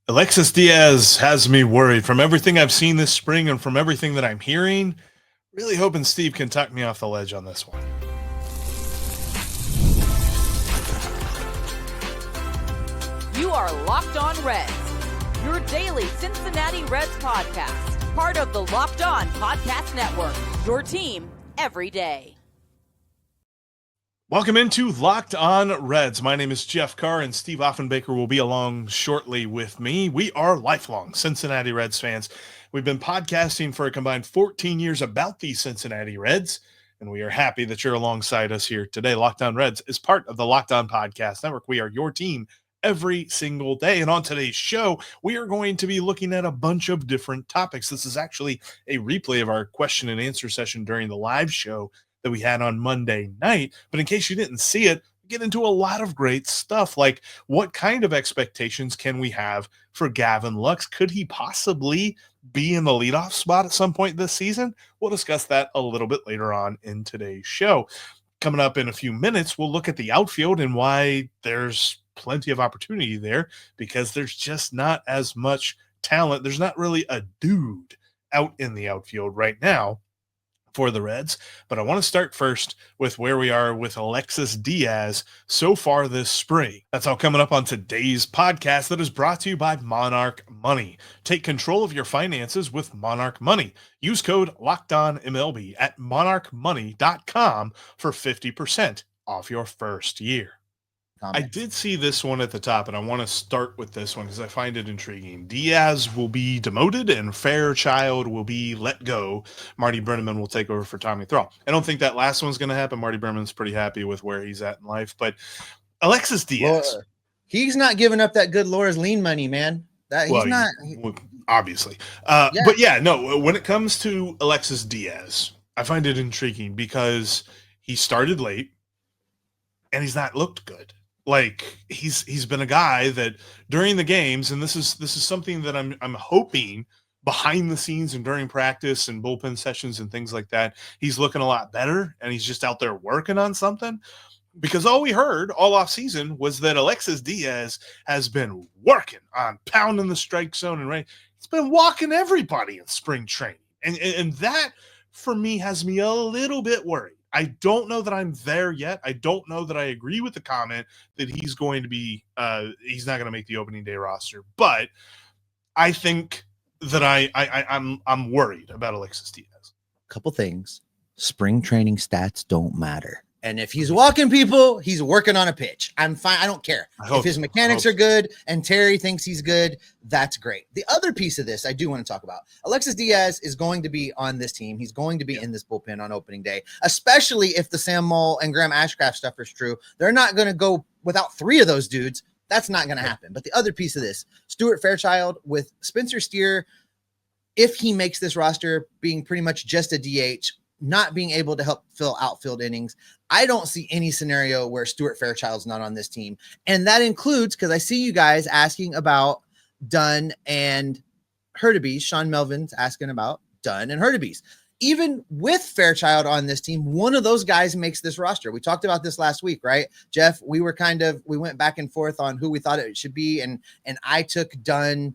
Alexis Díaz has me worried from everything I've seen this spring and from everything that I'm hearing. Really hoping Steve can tuck me off the ledge on this one. You are Locked On Reds, your daily Cincinnati Reds podcast, part of the Locked On Podcast Network, your team every day. Welcome into Locked On Reds. My name is Jeff Carr, and Steve Offenbaker will be along shortly with me. We are lifelong Cincinnati Reds fans. We've been podcasting for a combined 14 years about the Cincinnati Reds, and we are happy that you're alongside us here today. Locked On Reds is part of the Locked On Podcast Network. We are your team every single day. And on today's show, we are going to be looking at a bunch of different topics. This is actually a replay of our question and answer session during the live show that we had on Monday night. But in case you didn't see it, we get into a lot of great stuff, like what kind of expectations can we have for Gavin Lux? Could he possibly be in the leadoff spot at some point this season? We'll discuss that a little bit later on in today's show. Coming up in a few minutes, we'll look at the outfield and why there's plenty of opportunity there, because there's just not as much talent. There's not really a dude out in the outfield right now for the Reds. But I want to start first with where we are with Alexis Díaz so far this spring. That's all coming up on today's podcast that is brought to you by Monarch Money. Take control of your finances with Monarch Money. Use code LOCKEDONMLB at monarchmoney.com for 50% off your first year. I did see this one at the top, and I want to start with this one because I find it intriguing. Díaz will be demoted, and Fairchild will be let go. Marty Brennaman will take over for Tommy Thrall. I don't think that last one's going to happen. Marty Brennaman's pretty happy with where he's at in life. But Alexis Díaz. He's not giving up that good Laura's lean money, man. He's not. Obviously. But yeah, no, when it comes to Alexis Díaz, I find it intriguing because he started late, and he's not looked good. Like he's been a guy that during the games, and this is something that I'm hoping behind the scenes and during practice and bullpen sessions and things like that, he's looking a lot better and he's just out there working on something. Because all we heard all off season was that Alexis Díaz has been working on pounding the strike zone and right. He's been walking everybody in spring training, and that for me has me a little bit worried. I don't know that I'm there yet. I don't know that I agree with the comment that he's going to be he's not going to make the opening day roster. But I think that I'm worried about Alexis Díaz. Couple things. Spring training stats don't matter. And if he's walking people, he's working on a pitch. I'm fine. I don't care. If his mechanics are good and Terry thinks he's good, that's great. The other piece of this I do want to talk about. Alexis Díaz is going to be on this team. He's going to be in this bullpen on opening day, especially if the Sam Moll and Graham Ashcraft stuff is true. They're not going to go without three of those dudes. That's not going to happen. But the other piece of this, Stuart Fairchild with Spencer Steer, if he makes this roster being pretty much just a DH, not being able to help fill outfield innings, I don't see any scenario where Stuart Fairchild's not on this team. And that includes, because I see you guys asking about Dunn and Hurtubise. Sean Melvin's asking about Dunn and Hurtubise. Even with Fairchild on this team, one of those guys makes this roster. We talked about this last week, right? Jeff, we went back and forth on who we thought it should be. And I took Dunn,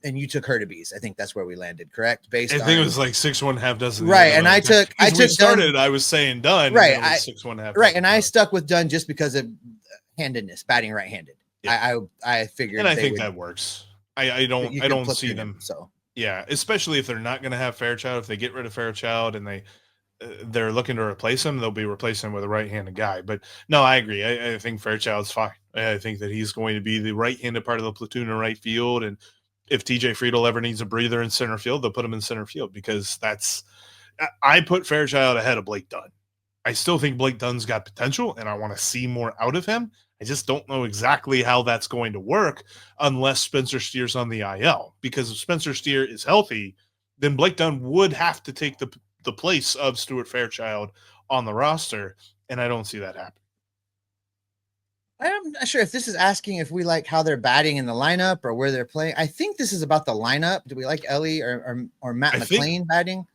and you took Hurtubise. I think that's where we landed, correct? I think it was like 6 1/2 dozen. Right. And I took started, Dunn. I was saying Dunn. Right. And 6 1/2. Right. And I stuck with Dunn just because of handedness, batting right-handed. Yeah. I figured. And I think that works. I don't see them. So yeah, especially if they're not going to have Fairchild. If they get rid of Fairchild and they're looking to replace him, they'll be replacing him with a right-handed guy. But no, I agree. I think Fairchild's fine. I think that he's going to be the right-handed part of the platoon in right field. And if TJ Friedl ever needs a breather in center field, they'll put him in center field because I put Fairchild ahead of Blake Dunn. I still think Blake Dunn's got potential and I want to see more out of him. I just don't know exactly how that's going to work unless Spencer Steer's on the IL, because if Spencer Steer is healthy, then Blake Dunn would have to take the place of Stuart Fairchild on the roster. And I don't see that happen. I'm not sure if this is asking if we like how they're batting in the lineup or where they're playing. I think this is about the lineup. Do we like Ellie or Matt McLain batting?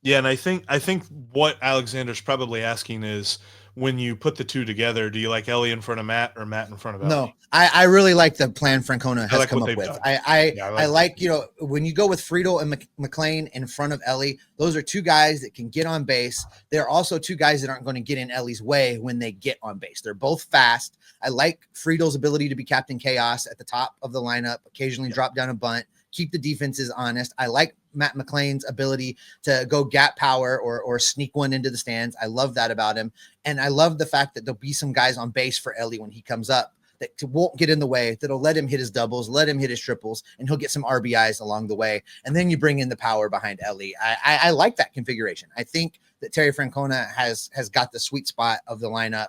Yeah, and I think what Alexander's probably asking is when you put the two together, do you like Ellie in front of Matt or Matt in front of Ellie? No, I really like the plan Francona has like come up with. Done. I like, you know, when you go with Friedl and McLain in front of Ellie, those are two guys that can get on base. They're also two guys that aren't going to get in Ellie's way when they get on base. They're both fast. I like Friedl's ability to be Captain Chaos at the top of the lineup, occasionally drop down a bunt, keep the defenses honest. I like Matt McLain's ability to go gap power or sneak one into the stands. I love that about him. And I love the fact that there'll be some guys on base for Ellie when he comes up that won't get in the way, that'll let him hit his doubles, let him hit his triples, and he'll get some RBIs along the way. And then you bring in the power behind Ellie. I like that configuration. I think that Terry Francona has got the sweet spot of the lineup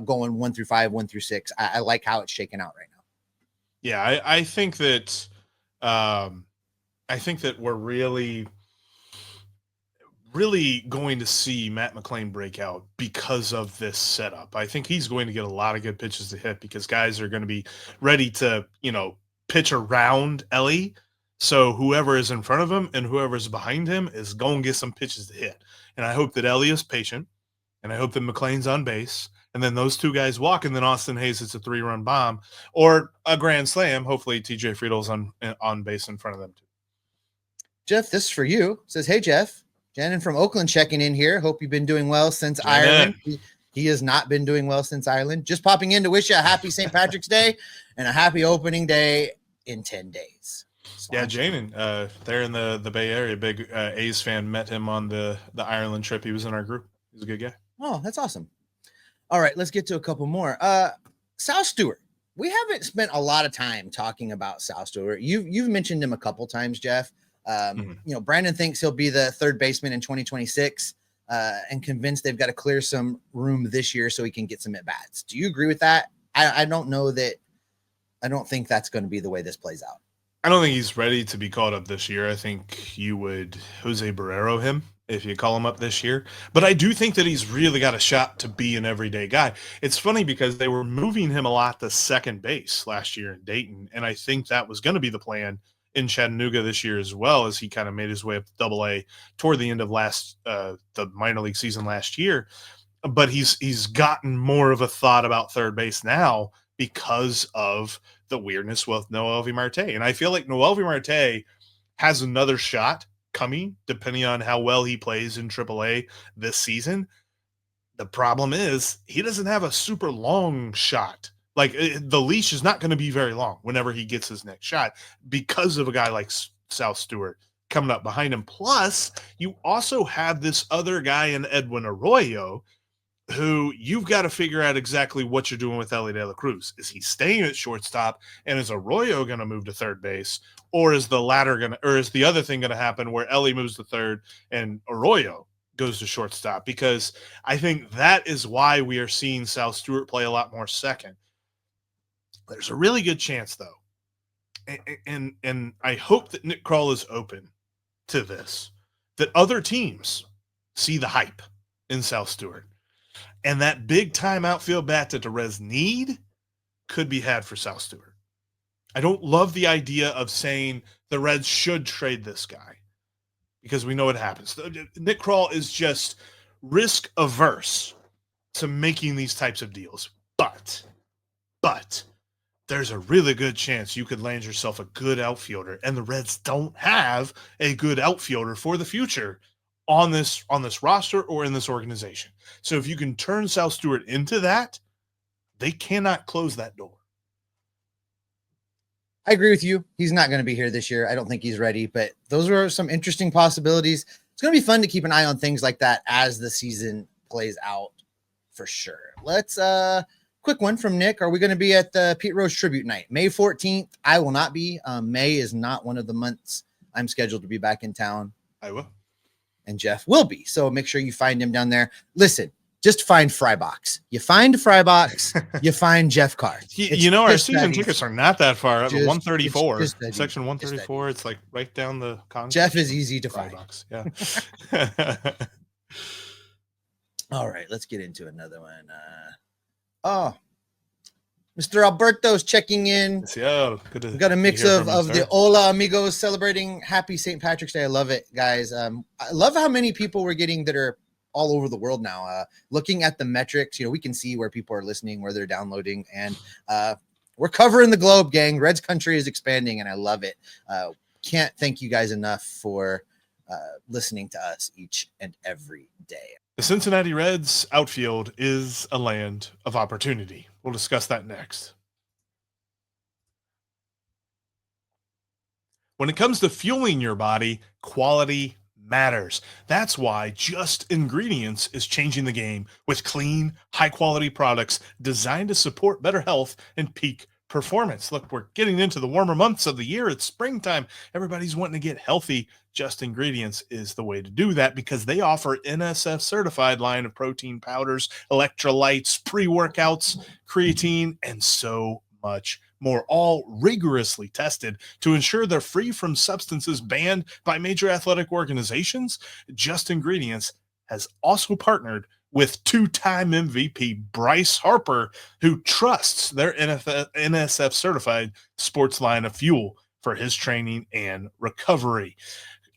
going 1 through 5, 1 through 6. I like how it's shaken out right now. Yeah, I think that we're really going to see Matt McLain break out because of this setup. I think he's going to get a lot of good pitches to hit because guys are going to be ready to, you know, pitch around Ellie. So whoever is in front of him and whoever is behind him is going to get some pitches to hit. And I hope that Ellie is patient, and I hope that McLain's on base, and then those two guys walk, and then Austin Hayes hits a 3-run bomb or a grand slam. Hopefully TJ Friedl's on base in front of them too. Jeff, this is for you. It says, hey, Jeff. Shannon from Oakland checking in here. Hope you've been doing well since Ireland. He has not been doing well since Ireland. Just popping in to wish you a happy St. Patrick's Day and a happy opening day in 10 days. So yeah, Jamin, there in the Bay Area, big A's fan, met him on the Ireland trip. He was in our group. He's a good guy. Oh, that's awesome. All right, let's get to a couple more. Sal Stewart. We haven't spent a lot of time talking about Sal Stewart. You've mentioned him a couple times, Jeff. You know, Brandon thinks he'll be the third baseman in 2026 and convinced they've got to clear some room this year so he can get some at-bats. Do you agree with that? I don't know that. I don't think that's going to be the way this plays out. I don't think he's ready to be called up this year. I think you would Jose Barrero him if you call him up this year. But I do think that he's really got a shot to be an everyday guy. It's funny because they were moving him a lot to second base last year in Dayton, and I think that was going to be the plan in Chattanooga this year as well, as he kind of made his way up to Double-A toward the end of the minor league season last year. But he's gotten more of a thought about third base now because of the weirdness with Noelvi Marte. And I feel like Noelvi Marte has another shot coming, depending on how well he plays in Triple-A this season. The problem is he doesn't have a super long shot. Like, the leash is not going to be very long whenever he gets his next shot because of a guy like Sal Stewart coming up behind him. Plus, you also have this other guy in Edwin Arroyo who you've got to figure out exactly what you're doing with Ellie De La Cruz. Is he staying at shortstop, and is Arroyo going to move to third base, or is the other thing going to happen where Ellie moves to third and Arroyo goes to shortstop? Because I think that is why we are seeing Sal Stewart play a lot more second. There's a really good chance, though, and I hope that Nick Krall is open to this, that other teams see the hype in Sal Stewart. And that big-time outfield bat that the Reds need could be had for Sal Stewart. I don't love the idea of saying the Reds should trade this guy because we know what happens. Nick Krall is just risk-averse to making these types of deals. But there's a really good chance you could land yourself a good outfielder, and the Reds don't have a good outfielder for the future on this roster or in this organization. So if you can turn Sal Stewart into that, they cannot close that door. I agree with you. He's not going to be here this year. I don't think he's ready, but those are some interesting possibilities. It's going to be fun to keep an eye on things like that as the season plays out for sure. Let's quick one from Nick. Are we going to be at the Pete Rose tribute night? May 14th. I will not be. May is not one of the months I'm scheduled to be back in town. I will. And Jeff will be. So make sure you find him down there. Listen, just find Frybox. You find Frybox, you find Jeff Carr. You know, our season tickets are not that far. 134, just section 134. It's like right down the con. Jeff is easy to find. Yeah. All right, let's get into another one. Mr. Alberto's checking in. Yeah, we got a mix of the Hola Amigos celebrating happy St. Patrick's Day. I love it, guys. I love how many people we're getting that are all over the world now. Looking at the metrics, we can see where people are listening, where they're downloading, and we're covering the globe, gang. Reds country is expanding, and I love it. Can't thank you guys enough for listening to us each and every day. The Cincinnati Reds outfield is a land of opportunity. We'll discuss that next. When it comes to fueling your body, quality matters. That's why Just Ingredients is changing the game with clean, high-quality products designed to support better health and peak performance. Look, we're getting into the warmer months of the year. It's springtime. Everybody's wanting to get healthy. Just Ingredients is the way to do that because they offer NSF certified line of protein powders, electrolytes, pre-workouts, creatine, and so much more, all rigorously tested to ensure they're free from substances banned by major athletic organizations. Just Ingredients has also partnered with two-time MVP Bryce Harper, who trusts their NSF certified sports line of fuel for his training and recovery.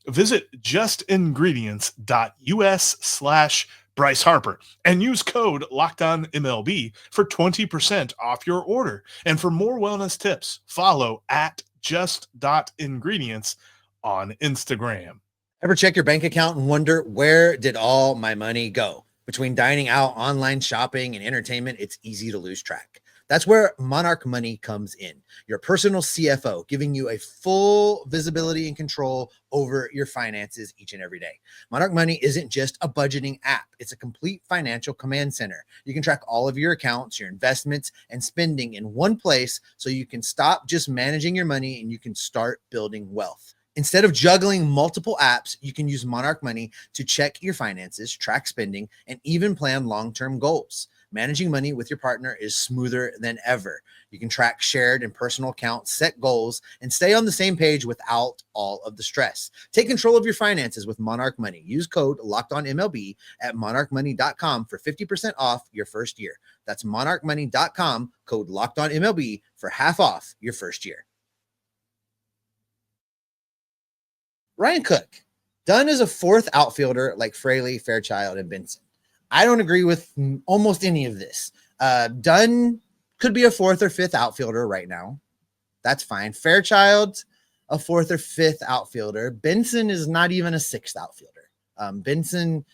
Visit justingredients.us/Bryce Harper and use code LOCKEDONMLB for 20% off your order. And for more wellness tips, follow at just.ingredients on Instagram. Ever check your bank account and wonder, where did all my money go? Between dining out, online shopping, and entertainment, it's easy to lose track. That's where Monarch Money comes in, your personal CFO, giving you a full visibility and control over your finances each and every day. Monarch Money isn't just a budgeting app. It's a complete financial command center. You can track all of your accounts, your investments, and spending in one place so you can stop just managing your money and you can start building wealth. Instead of juggling multiple apps, you can use Monarch Money to check your finances, track spending, and even plan long-term goals. Managing money with your partner is smoother than ever. You can track shared and personal accounts, set goals, and stay on the same page without all of the stress. Take control of your finances with Monarch Money. Use code LOCKEDONMLB at monarchmoney.com for 50% off your first year. That's monarchmoney.com, code LOCKEDONMLB for half off your first year. Ryan Cook, done as a fourth outfielder like Friedl, Fairchild, and Benson. I don't agree with almost any of this. Dunn could be a fourth or fifth outfielder right now. That's fine. Fairchild, a fourth or fifth outfielder. Benson is not even a sixth outfielder. Benson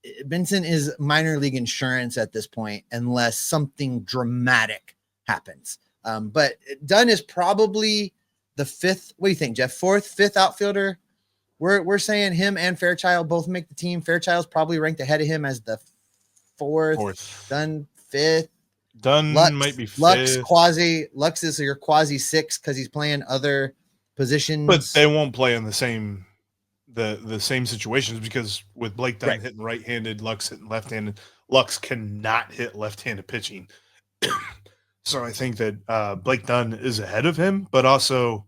is minor league insurance at this point, unless something dramatic happens. But Dunn is probably the fifth. What do you think, Jeff? Fourth, fifth outfielder? We're saying him and Fairchild both make the team. Fairchild's probably ranked ahead of him as the fourth. Dunn fifth. Dunn might be fifth. Lux is your quasi sixth because he's playing other positions. But they won't play in the same situations because with Blake Dunn hitting right-handed, Lux hitting left-handed, Lux cannot hit left-handed pitching. So I think that Blake Dunn is ahead of him, but also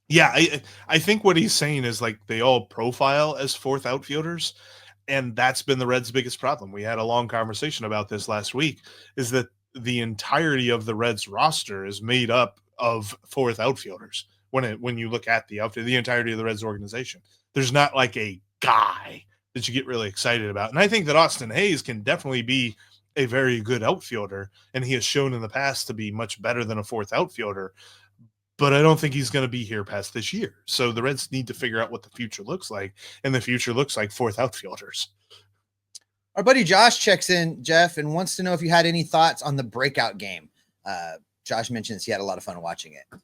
yeah, I think what he's saying is like they all profile as fourth outfielders, and that's been the Reds' biggest problem. We had a long conversation about this last week, is that the entirety of the Reds roster is made up of fourth outfielders. When you look at the outfield, the entirety of the Reds organization, there's not like a guy that you get really excited about. And I think that Austin Hayes can definitely be a very good outfielder, and he has shown in the past to be much better than a fourth outfielder. But I don't think he's going to be here past this year. So the Reds need to figure out what the future looks like, and the future looks like fourth outfielders. Our buddy Josh checks in, Jeff, and wants to know if you had any thoughts on the breakout game. Josh mentions he had a lot of fun watching it.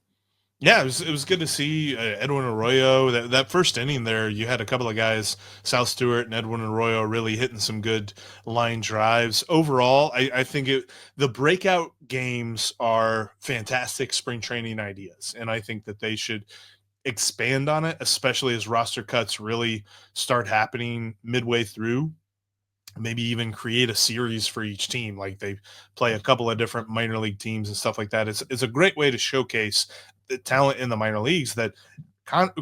Yeah, it was good to see Edwin Arroyo. That first inning there, you had a couple of guys, Sal Stewart and Edwin Arroyo, really hitting some good line drives. Overall, I think the breakout games are fantastic spring training ideas, and I think that they should expand on it, especially as roster cuts really start happening midway through. Maybe even create a series for each team, like they play a couple of different minor league teams and stuff like that. It's a great way to showcase the talent in the minor leagues that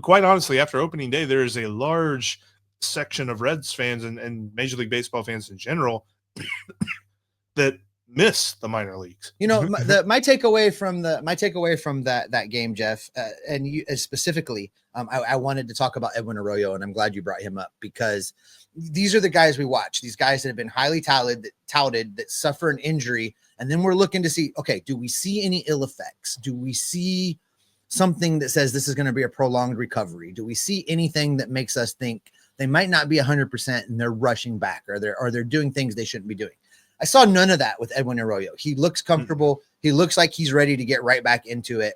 quite honestly, after opening day, there is a large section of Reds fans and Major League Baseball fans in general that miss the minor leagues. You know, my takeaway from that game, Jeff, and you specifically, I wanted to talk about Edwin Arroyo, and I'm glad you brought him up, because these are the guys we watch. These guys that have been highly touted that suffer an injury, and then we're looking to see, okay, do we see any ill effects? Do we see something that says this is going to be a prolonged recovery? Do we see anything that makes us think they might not be 100% and they're rushing back, or they're doing things they shouldn't be doing? I saw none of that with Edwin Arroyo. He looks comfortable. He looks like he's ready to get right back into it.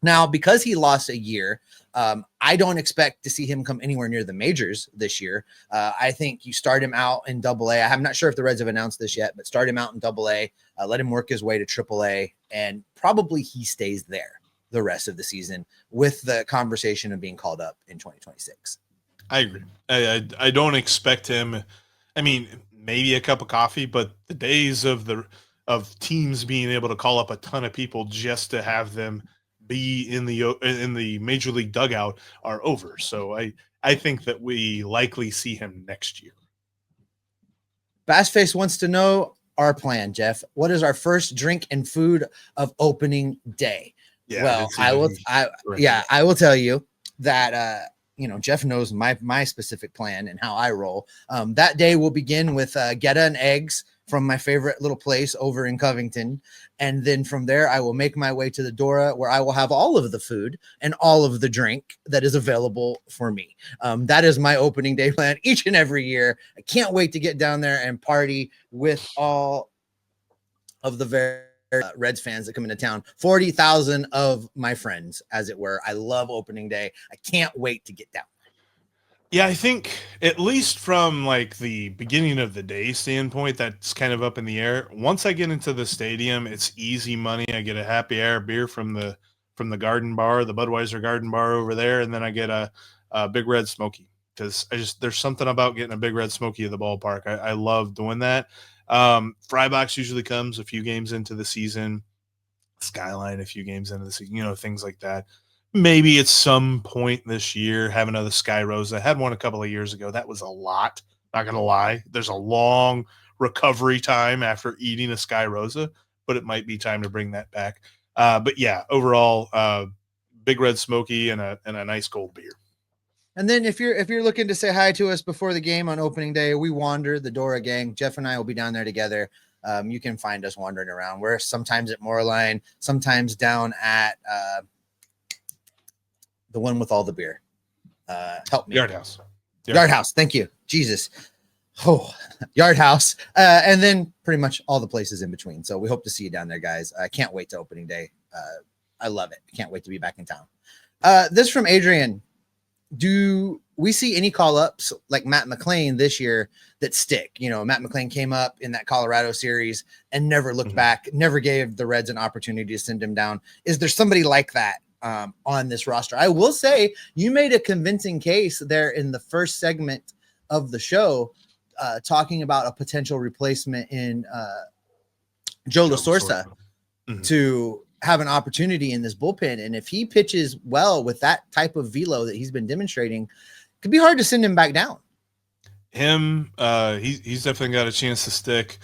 Now, because he lost a year, I don't expect to see him come anywhere near the majors this year. I think you start him out in AA. I'm not sure if the Reds have announced this yet, but start him out in AA, let him work his way to AAA, and probably he stays there the rest of the season with the conversation of being called up in 2026. I agree. I don't expect him. I mean, maybe a cup of coffee, but the days of teams being able to call up a ton of people just to have them be in the major league dugout are over. So I think that we likely see him next year. Bassface wants to know our plan, Jeff. What is our first drink and food of opening day? Yeah, well, I will tell you that Jeff knows my specific plan and how I roll. That day will begin with Geta and eggs from my favorite little place over in Covington. And then from there, I will make my way to the Dora, where I will have all of the food and all of the drink that is available for me. That is my opening day plan each and every year. I can't wait to get down there and party with all of the Reds fans that come into town. 40,000 of my friends, as it were. I love opening day. I can't wait to get down. Yeah, I think at least from like the beginning of the day standpoint, that's kind of up in the air. Once I get into the stadium, it's easy money. I get a happy hour beer from the garden bar, the Budweiser garden bar over there, and then I get a Big Red Smoky, because there's something about getting a Big Red Smoky at the ballpark. I love doing that. Frybox usually comes a few games into the season, Skyline a few games into the season, things like that. Maybe at some point this year, have another Sky Rosa. I had one a couple of years ago. That was a lot. Not going to lie. There's a long recovery time after eating a Sky Rosa, but it might be time to bring that back. But yeah, overall, Big Red Smoky and a nice cold beer. And then if you're looking to say hi to us before the game on opening day, we wander the Dora gang. Jeff and I will be down there together. You can find us wandering around. We're sometimes at Moorline, sometimes down at the one with all the beer. Help me. Yard House. Yard House. Thank you. Jesus. Oh, Yard House. And then pretty much all the places in between. So we hope to see you down there, guys. I can't wait to opening day. I love it. I can't wait to be back in town. This from Adrian. Do we see any call-ups like Matt McLain this year that stick? Matt McLain came up in that Colorado series and never looked back, never gave the Reds an opportunity to send him down. Is there somebody like that on this roster? I will say you made a convincing case there in the first segment of the show, talking about a potential replacement in Joe LaSorsa to have an opportunity in this bullpen. And if he pitches well with that type of velo that he's been demonstrating, it could be hard to send him back down. He's definitely got a chance to stick.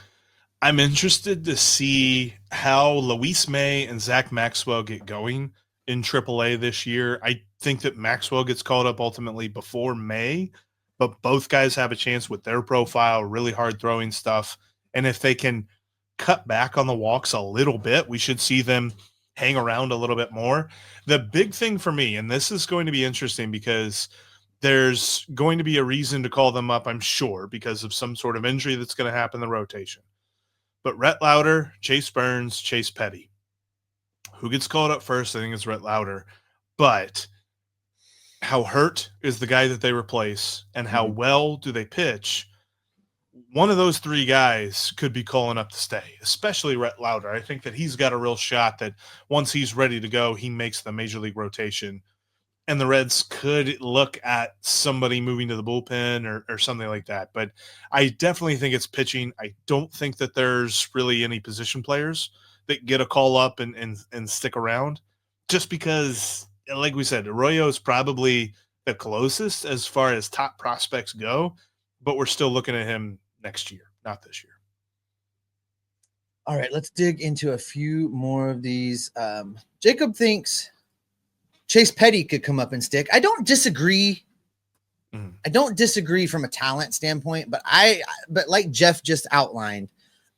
I'm interested to see how Luis May and Zach Maxwell get going in AAA this year. I think that Maxwell gets called up ultimately before May, but both guys have a chance with their profile, really hard throwing stuff. And if they can cut back on the walks a little bit, we should see them hang around a little bit more. The big thing for me, and this is going to be interesting because there's going to be a reason to call them up, I'm sure, because of some sort of injury that's going to happen in the rotation. But Rhett Lowder, Chase Burns, Chase Petty. Who gets called up first? I think it's Rhett Lowder. But how hurt is the guy that they replace, and how well do they pitch? One of those three guys could be calling up to stay, especially Rhett Lowder. I think that he's got a real shot that once he's ready to go, he makes the major league rotation. And the Reds could look at somebody moving to the bullpen or something like that. But I definitely think it's pitching. I don't think that there's really any position players that get a call up and stick around, just because, like we said, Arroyo is probably the closest as far as top prospects go, but we're still looking at him next year, not this year. All right, let's dig into a few more of these. Jacob thinks Chase Petty could come up and stick. I don't disagree. I don't disagree from a talent standpoint, but like Jeff just outlined,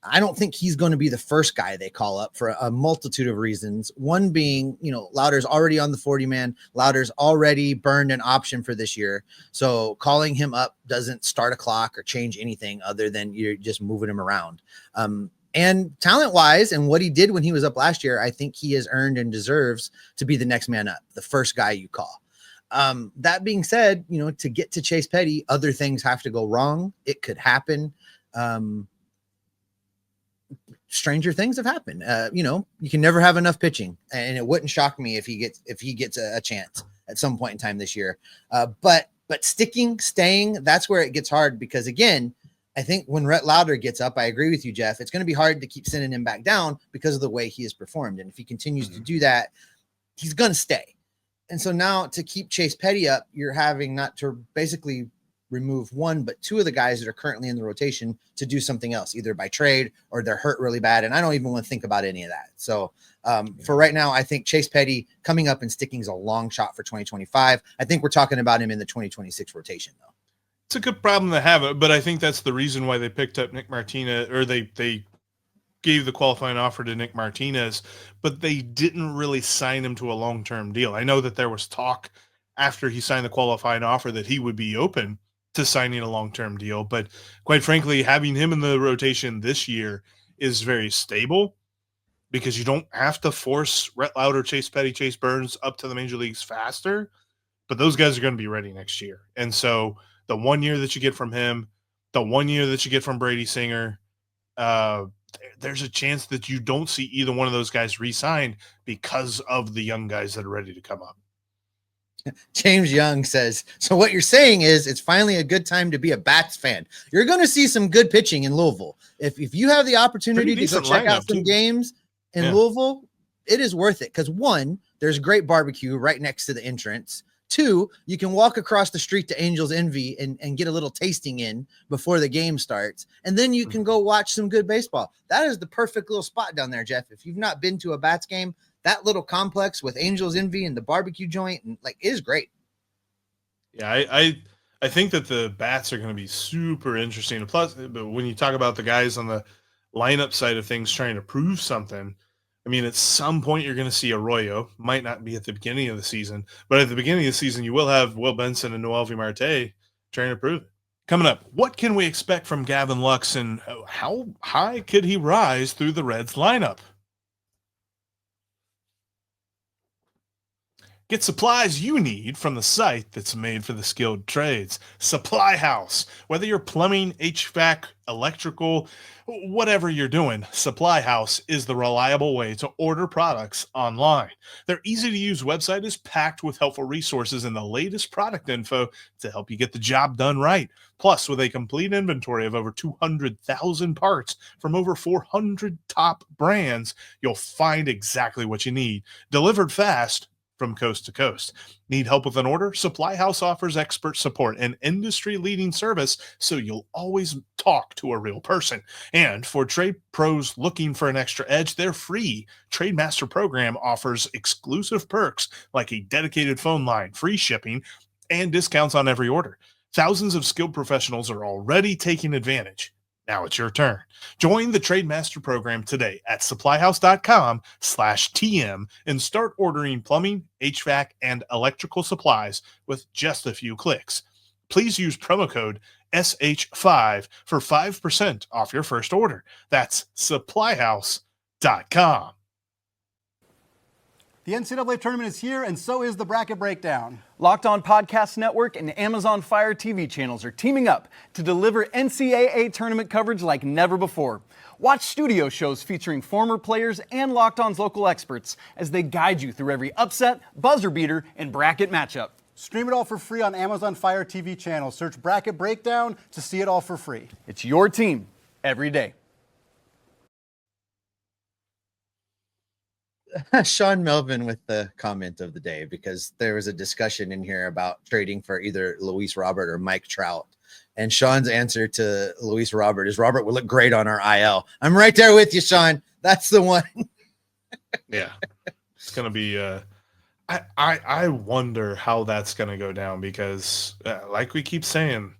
I don't think he's going to be the first guy they call up for a multitude of reasons. One being, Lowder's already on the 40-man. Lowder's already burned an option for this year. So calling him up doesn't start a clock or change anything other than you're just moving him around. And talent-wise and what he did when he was up last year, I think he has earned and deserves to be the next man up, the first guy you call. That being said, to get to Chase Petty, other things have to go wrong. It could happen. Stranger things have happened. You can never have enough pitching, and it wouldn't shock me if he gets a chance at some point in time this year. But staying, that's where it gets hard, because again, I think when Rhett Lowder gets up, I agree with you, Jeff. It's going to be hard to keep sending him back down because of the way he has performed. And if he continues to do that, he's going to stay. And so now to keep Chase Petty up, you're having not to basically remove one, but two of the guys that are currently in the rotation to do something else, either by trade or they're hurt really bad. And I don't even want to think about any of that. So for right now, I think Chase Petty coming up and sticking is a long shot for 2025. I think we're talking about him in the 2026 rotation, though. It's a good problem to have, but I think that's the reason why they picked up Nick Martinez, or they gave the qualifying offer to Nick Martinez, but they didn't really sign him to a long-term deal. I know that there was talk after he signed the qualifying offer that he would be open to signing a long-term deal, but quite frankly, having him in the rotation this year is very stable because you don't have to force Rhett Lowder, Chase Petty, Chase Burns up to the major leagues faster, but those guys are going to be ready next year. And so the 1 year that you get from him, the 1 year that you get from Brady Singer, there's a chance that you don't see either one of those guys re-signed because of the young guys that are ready to come up. James Young says, so what you're saying is it's finally a good time to be a Bats fan. You're going to see some good pitching in Louisville. If you have the opportunity to go check out some games in Louisville, it is worth it. Because one, there's great barbecue right next to the entrance. Two, you can walk across the street to Angels Envy and get a little tasting in before the game starts. And then you can go watch some good baseball. That is the perfect little spot down there, Jeff. If you've not been to a Bats game, that little complex with Angels Envy and the barbecue joint and is great. Yeah, I think that the Bats are going to be super interesting. Plus, but when you talk about the guys on the lineup side of things trying to prove something, I mean, at some point you're going to see Arroyo. Might not be at the beginning of the season, but at the beginning of the season you will have Will Benson and Noelvi Marte trying to prove it. Coming up, what can we expect from Gavin Lux, and how high could he rise through the Reds lineup? Get supplies you need from the site that's made for the skilled trades. Supply House. Whether you're plumbing, HVAC, electrical, whatever you're doing, Supply House is the reliable way to order products online. Their easy-to-use website is packed with helpful resources and the latest product info to help you get the job done right. Plus, with a complete inventory of over 200,000 parts from over 400 top brands, you'll find exactly what you need, delivered fast from coast to coast. Need help with an order? Supply House offers expert support and industry-leading service, so you'll always talk to a real person. And for trade pros looking for an extra edge, their free Trade Master program offers exclusive perks like a dedicated phone line, free shipping, and discounts on every order. Thousands of skilled professionals are already taking advantage. Now it's your turn. Join the Trade Master program today at supplyhouse.com/TM and start ordering plumbing, HVAC, and electrical supplies with just a few clicks. Please use promo code SH5 for 5% off your first order. That's supplyhouse.com. The NCAA tournament is here, and so is the Bracket Breakdown. Locked On Podcast Network and Amazon Fire TV channels are teaming up to deliver NCAA tournament coverage like never before. Watch studio shows featuring former players and Locked On's local experts as they guide you through every upset, buzzer beater, and bracket matchup. Stream it all for free on Amazon Fire TV channel. Search Bracket Breakdown to see it all for free. It's your team every day. Sean Melvin with the comment of the day, because there was a discussion in here about trading for either Luis Robert or Mike Trout. And Sean's answer to Luis Robert is Robert will look great on our IL. I'm right there with you, Sean. That's the one. Yeah. It's going to be I wonder how that's going to go down because like we keep saying,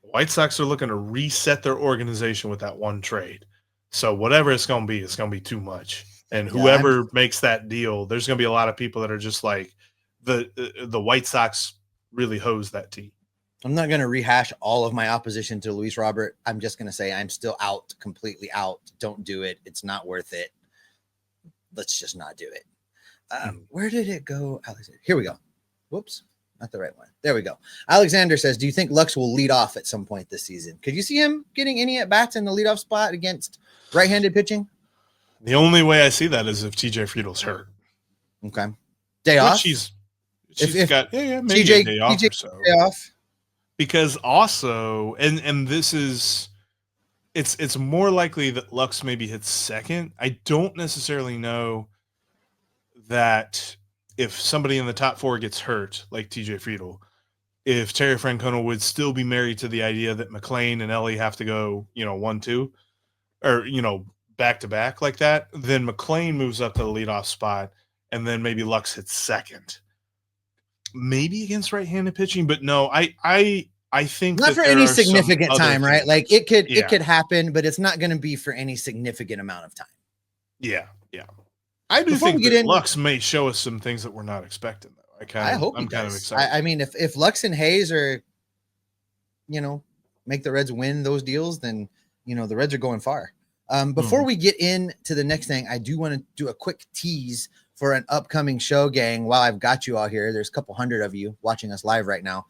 White Sox are looking to reset their organization with that one trade. So whatever it's going to be too much. And whoever makes that deal, there's going to be a lot of people that are just like the White Sox really hose that team. I'm not going to rehash all of my opposition to Luis Robert. I'm just going to say I'm still out, completely out. Don't do it. It's not worth it. Let's just not do it. Where did it go? Alexander. Here we go. Whoops. Not the right one. There we go. Alexander says, do you think Lux will lead off at some point this season? Could you see him getting any at-bats in the leadoff spot against right-handed pitching? The only way I see that is if TJ Friedl's hurt. Okay. Day off? She's if got maybe TJ, a day off or so. Day off. Because also, and this is, it's more likely that Lux maybe hits second. I don't necessarily know that if somebody in the top 4 gets hurt, like TJ Friedl, if Terry Francona would still be married to the idea that McLain and Ellie have to go, 1-2, or, back to back like that, then McLain moves up to the leadoff spot, and then maybe Lux hits second. Maybe against right-handed pitching, but no, I think not for any significant time, right? Like it could happen, but it's not going to be for any significant amount of time. Yeah. I do think that Lux may show us some things that we're not expecting, though. I'm kind of excited. I mean, if Lux and Hayes are, make the Reds win those deals, then the Reds are going far. Before we get into the next thing, I do want to do a quick tease for an upcoming show, gang. While I've got you all here, there's a couple hundred of you watching us live right now.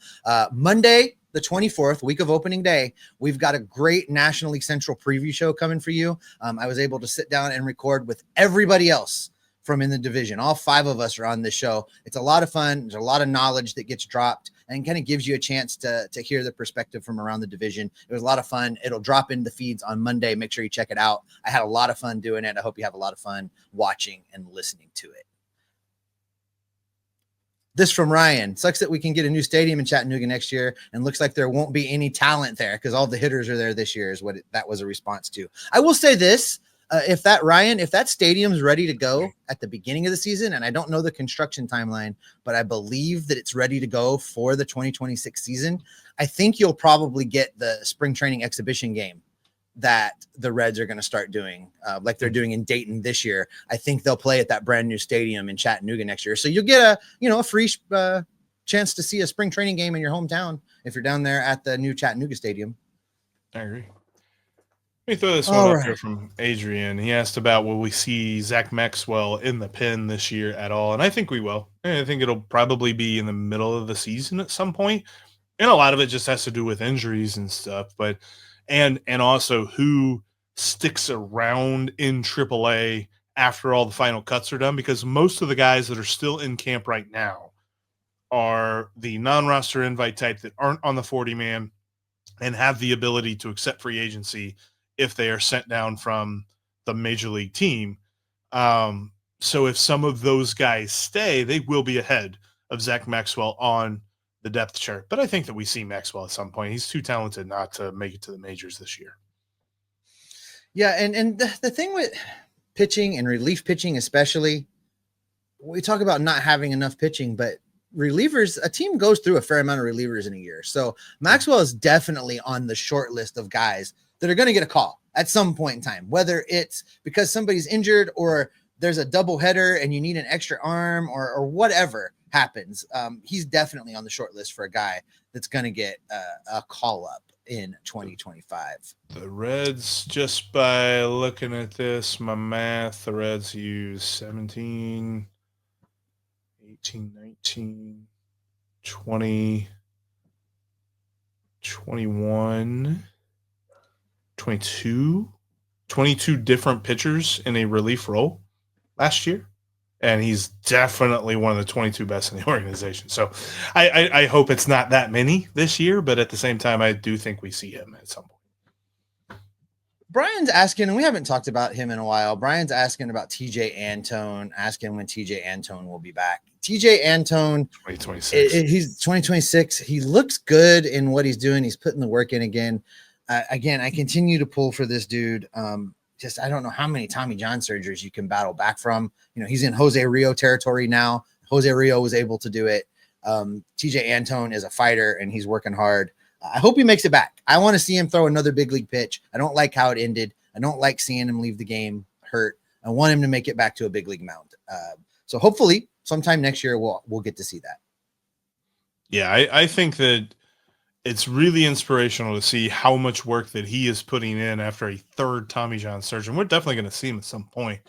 Monday, the 24th, week of opening day, we've got a great National League Central preview show coming for you. I was able to sit down and record with everybody else from in the division. All 5 of us are on this show. It's a lot of fun. There's a lot of knowledge that gets dropped and kind of gives you a chance to hear the perspective from around the division. It was a lot of fun. It'll drop in the feeds on Monday. Make sure you check it out. I had a lot of fun doing it. I hope you have a lot of fun watching and listening to it. This from Ryan. Sucks that we can get a new stadium in Chattanooga next year, and looks like there won't be any talent there because all the hitters are there this year, is what that was a response to. I will say this. If that stadium's ready to go at the beginning of the season, and I don't know the construction timeline, but I believe that it's ready to go for the 2026 season, I think you'll probably get the spring training exhibition game that the Reds are going to start doing, like they're doing in Dayton this year. I think they'll play at that brand new stadium in Chattanooga next year. So you'll get a free chance to see a spring training game in your hometown if you're down there at the new Chattanooga stadium. I agree. Let me throw this one up here from Adrian. He asked about, will we see Zach Maxwell in the pen this year at all? And I think we will. I think it'll probably be in the middle of the season at some point. And a lot of it just has to do with injuries and stuff. But and also who sticks around in AAA after all the final cuts are done, because most of the guys that are still in camp right now are the non-roster invite type that aren't on the 40-man and have the ability to accept free agency if they are sent down from the major league team. So if some of those guys stay, they will be ahead of Zach Maxwell on the depth chart. But I think that we see Maxwell at some point. He's too talented not to make it to the majors this year. Yeah, and the thing with pitching and relief pitching especially, we talk about not having enough pitching, but relievers, a team goes through a fair amount of relievers in a year. So Maxwell is definitely on the short list of guys that are going to get a call at some point in time, whether it's because somebody's injured or there's a double header and you need an extra arm or whatever happens. He's definitely on the short list for a guy that's going to get a call up in 2025. The Reds, just by looking at this, my math, the Reds use 17, 18, 19, 20, 21, 22 different pitchers in a relief role last year. And he's definitely one of the 22 best in the organization. So I hope it's not that many this year, but at the same time, I do think we see him at some point. Brian's asking, and we haven't talked about him in a while. Brian's asking about TJ Antone, asking when TJ Antone will be back. TJ Antone, 2026. He's 2026. He looks good in what he's doing. He's putting the work in again. Again, I continue to pull for this dude. I don't know how many Tommy John surgeries you can battle back from. He's in Jose Rio territory now. Jose Rio was able to do it. TJ Antone is a fighter and he's working hard. I hope he makes it back. I want to see him throw another big league pitch. I don't like how it ended. I don't like seeing him leave the game hurt. I want him to make it back to a big league mound. So hopefully sometime next year we'll get to see that. Yeah, I think that it's really inspirational to see how much work that he is putting in after a third Tommy John surgery. We're definitely going to see him at some point,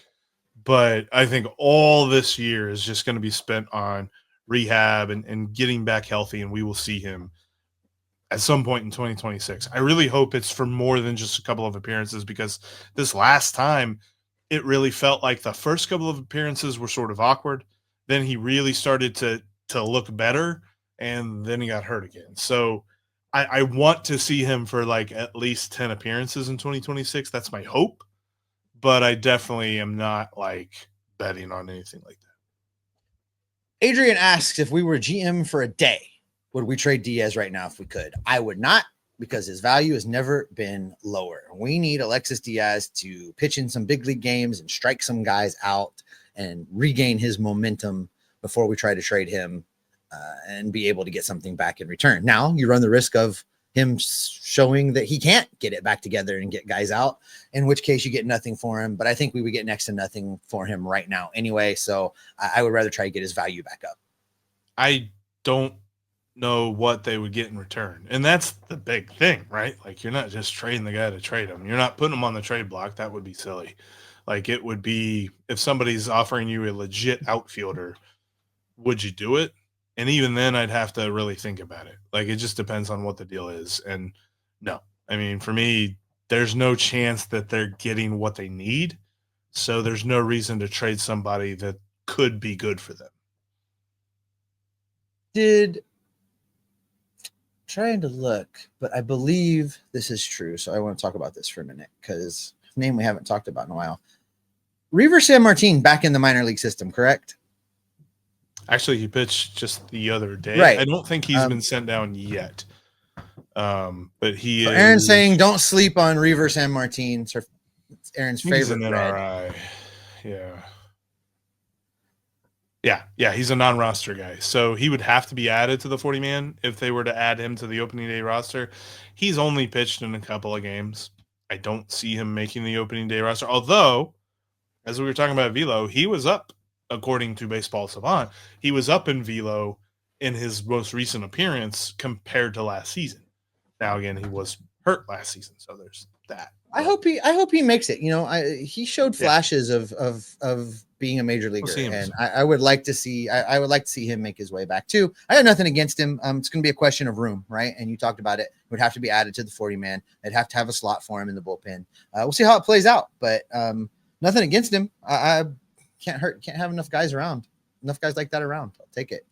but I think all this year is just going to be spent on rehab and getting back healthy, and we will see him at some point in 2026. I really hope it's for more than just a couple of appearances, because this last time it really felt like the first couple of appearances were sort of awkward. Then he really started to look better, and then he got hurt again. So I want to see him for like at least 10 appearances in 2026. That's my hope, but I definitely am not like betting on anything like that. Adrian asks, if we were GM for a day, would we trade Diaz right now if we could? I would not, because his value has never been lower. We need Alexis Díaz to pitch in some big league games and strike some guys out and regain his momentum before we try to trade him and be able to get something back in return. Now you run the risk of him showing that he can't get it back together and get guys out, in which case you get nothing for him. But I think we would get next to nothing for him right now anyway. So I would rather try to get his value back up. I don't know what they would get in return. And that's the big thing, right? Like, you're not just trading the guy to trade him. You're not putting him on the trade block. That would be silly. Like, it would be if somebody's offering you a legit outfielder, would you do it? And even then, I'd have to really think about it. Like, it just depends on what the deal is. And no, I mean, for me, there's no chance that they're getting what they need. So there's no reason to trade somebody that could be good for them. Trying to look, but I believe this is true. So I want to talk about this for a minute, because name we haven't talked about in a while. Reiver Sanmartin back in the minor league system, correct? Actually, he pitched just the other day. Right. I don't think he's been sent down yet. But he so is. Aaron's saying don't sleep on Reiver Sanmartin. It's Aaron's favorite. He's an NRI. Yeah, he's a non-roster guy. So he would have to be added to the 40-man if they were to add him to the opening day roster. He's only pitched in a couple of games. I don't see him making the opening day roster. Although, as we were talking about velo, he was up, according to Baseball Savant, he was up in velo in his most recent appearance compared to last season. Now, again, he was hurt last season, so there's that. I hope he makes it. He showed flashes of being a major leaguer, and I would like to see. I would like to see him make his way back too. I have nothing against him. It's going to be a question of room, right? And you talked about it. It would have to be added to the 40-man. They'd have to have a slot for him in the bullpen. We'll see how it plays out, but nothing against him. I can't have enough guys around. Enough guys like that around. I'll take it.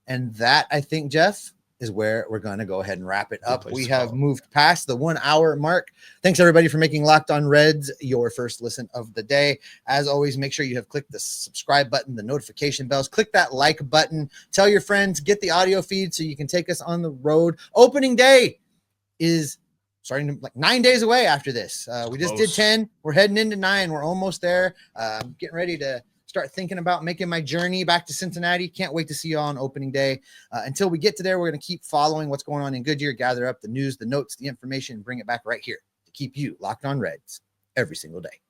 And that, I think, Jeff, is where we're going to go ahead and wrap it up. We have moved past the 1 hour mark. Thanks everybody for making Locked On Reds your first listen of the day. As always, make sure you have clicked the subscribe button, the notification bells, click that like button, tell your friends, get the audio feed so you can take us on the road. Opening day is starting to like 9 days away after this. We just did 10. We're heading into 9. We're almost there. Getting ready to start thinking about making my journey back to Cincinnati. Can't wait to see you on opening day. Until we get to there, we're going to keep following what's going on in Goodyear, gather up the news, the notes, the information, and bring it back right here to keep you locked on Reds every single day.